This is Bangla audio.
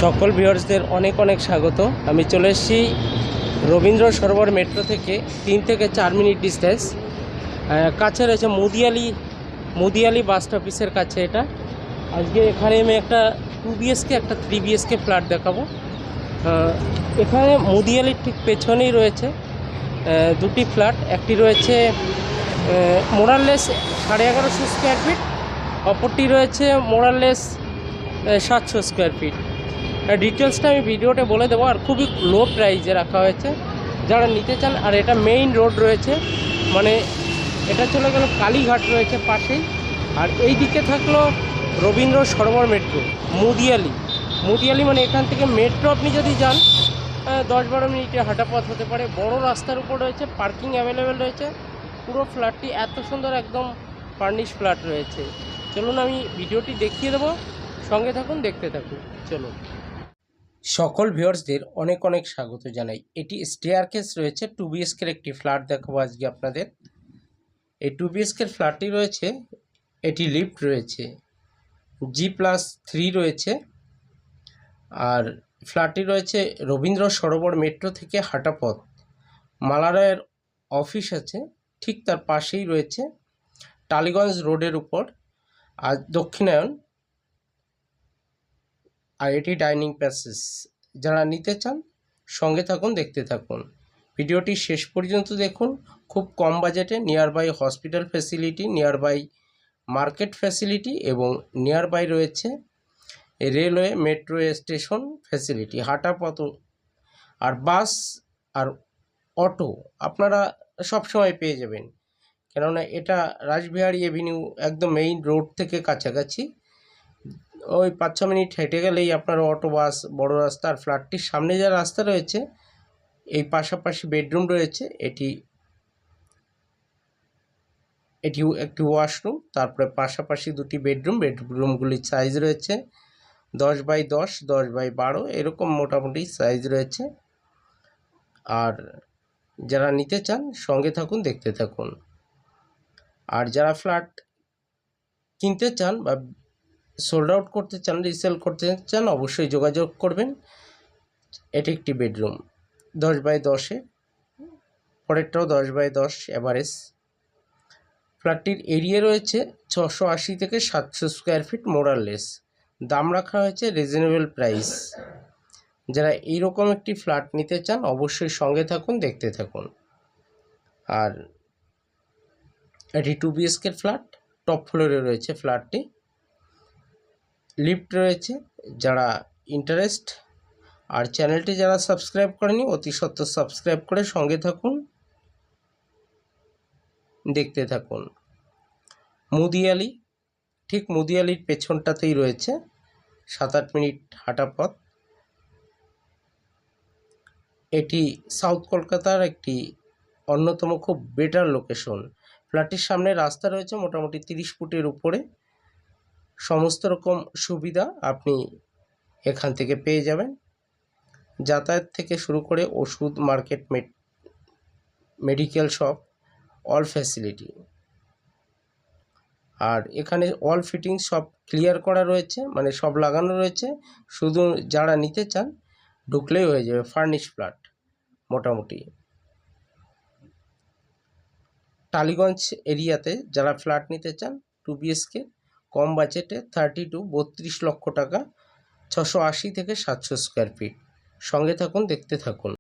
সকল ভিউয়ার্সদের অনেক অনেক স্বাগত। আমি চলে এসেছি রবীন্দ্র সরোবর মেট্রো থেকে 3 থেকে 4 মিনিট ডিস্টেন্স কাছে রয়েছে মুদিয়ালি বাস অফিসের কাছে। এটা আজকে এখানে আমি একটা 2 বিএসকে একটা 3 বিএসকে ফ্ল্যাট দেখাবো। এখানে মুদিয়ালির ঠিক পেছনেই রয়েছে দুটি ফ্ল্যাট। একটি রয়েছে মোরাললেস 1150 স্কোয়ার ফিট, অপরটি রয়েছে মোরাললেস 700 স্কোয়ার ফিট। ডিটেলসটা আমি ভিডিওতে বলে দেবো। আর খুবই লো প্রাইসে রাখা হয়েছে যারা নিতে চান। আর এটা মেইন রোড রয়েছে, মানে এটা চলে গেল কালীঘাট রয়েছে পাশেই। আর এই দিকে থাকলো রবীন্দ্র সরোবর মেট্রো মুদিয়ালি মানে এখান থেকে মেট্রো আপনি যদি যান 10-12 মিনিটে হাঁটা পথ হতে পারে। বড় রাস্তার উপর রয়েছে, পার্কিং অ্যাভেলেবেল রয়েছে। পুরো ফ্ল্যাটটি এত সুন্দর, একদম ফার্নিশ ফ্ল্যাট রয়েছে। চলুন আমি ভিডিওটি দেখিয়ে দেবো, সঙ্গে থাকুন, দেখতে থাকুন। চলুন। সকল ভিউয়ার্সদের অনেক অনেক স্বাগত জানাই। এটি স্টেয়ারকেস রয়েছে, 2 বিএসকের একটি ফ্ল্যাট দেখাবো আজকে আপনাদের। এই 2 বিএসকের ফ্ল্যাটটি রয়েছে, এটি লিফট রয়েছে, G+3 রয়েছে। আর ফ্ল্যাটটি রয়েছে রবীন্দ্র সরোবর মেট্রো থেকে হাঁটা পথ। মালারায়ের অফিস আছে ঠিক তার পাশেই রয়েছে, টালিগঞ্জ রোডের উপর। আর দক্ষিণায়ন। আর এটি ডাইনিং প্যাসেজ। যারা নিতে চান সঙ্গে থাকুন, দেখতে থাকুন, ভিডিওটি শেষ পর্যন্ত দেখুন। খুব কম বাজেটে nearby hospital facility, nearby market facility এবং নিয়ার বাই রয়েছে রেলওয়ে মেট্রো স্টেশন ফ্যাসিলিটি, হাঁটা পথ। আর বাস আর অটো আপনারা সবসময় পেয়ে যাবেন, কেননা এটা রাসবিহারী এভিনিউ একদম মেইন রোড থেকে কাছাকাছি। ওই 5-6 মিনিট হেঁটে গেলেই আপনার অটো, বাস, বড় রাস্তা। আর ফ্ল্যাটটির সামনে যা রাস্তা রয়েছে, এই পাশাপাশি বেডরুম রয়েছে। এটিও একটি ওয়াশরুম, তারপরে পাশাপাশি দুটি বেডরুমগুলির সাইজ রয়েছে 10x10, 10x12 এরকম মোটামুটি সাইজ রয়েছে। আর যারা নিতে চান সঙ্গে থাকুন, দেখতে থাকুন। আর যারা ফ্ল্যাট কিনতে চান বা সোল্ড আউট করতে চান, রিসেল করতে চান, অবশ্যই যোগাযোগ করবেন। এটি একটি বেডরুম 10x10-এ, পরেরটাও 10x10 অ্যাভারেজ। ফ্ল্যাটটির এরিয়া রয়েছে 680 থেকে 700 স্কোয়ার ফিট মোরাললেস। দাম রাখা হয়েছে রিজনেবল প্রাইস। যারা এইরকম একটি ফ্ল্যাট নিতে চান অবশ্যই সঙ্গে থাকুন, দেখতে থাকুন। আর এটি 2 বিএসকের ফ্ল্যাট, টপ ফ্লোরে রয়েছে ফ্ল্যাটটি, লিফট রয়েছে। যারা ইন্টারেস্ট আর চ্যানেলটি যারা সাবস্ক্রাইব করেনি অতি সত্বর সাবস্ক্রাইব করে সঙ্গে থাকুন, দেখতে থাকুন। মুদিয়ালি, ঠিক মুদিয়ালির পেছনটাতেই রয়েছে, 7-8 মিনিট হাঁটা পথ। এটি সাউথ কলকাতার একটি অন্যতম খুব বেটার লোকেশন। ফ্ল্যাটটির সামনে রাস্তা রয়েছে মোটামুটি 30 ফুটের উপরে। সমস্ত রকম সুবিধা আপনি এখান থেকে পেয়ে যাবেন, যাতায়াত থেকে শুরু করে ওষুধ, market, medical shop, all facility. আর এখানে অল ফিটিং সব ক্লিয়ার করা রয়েছে, মানে সব লাগানো রয়েছে। শুধু যারা নিতে চান ঢুকলেই হয়ে যাবে। ফার্নিশ ফ্ল্যাট মোটামুটি টালিগঞ্জ এরিয়াতে যারা ফ্ল্যাট নিতে চান 2 বিএসকে কম বাজেটে 32 লক্ষ টাকা, 680 থেকে 700 স্কোয়ার ফিট। সঙ্গে থাকুন, দেখতে থাকুন।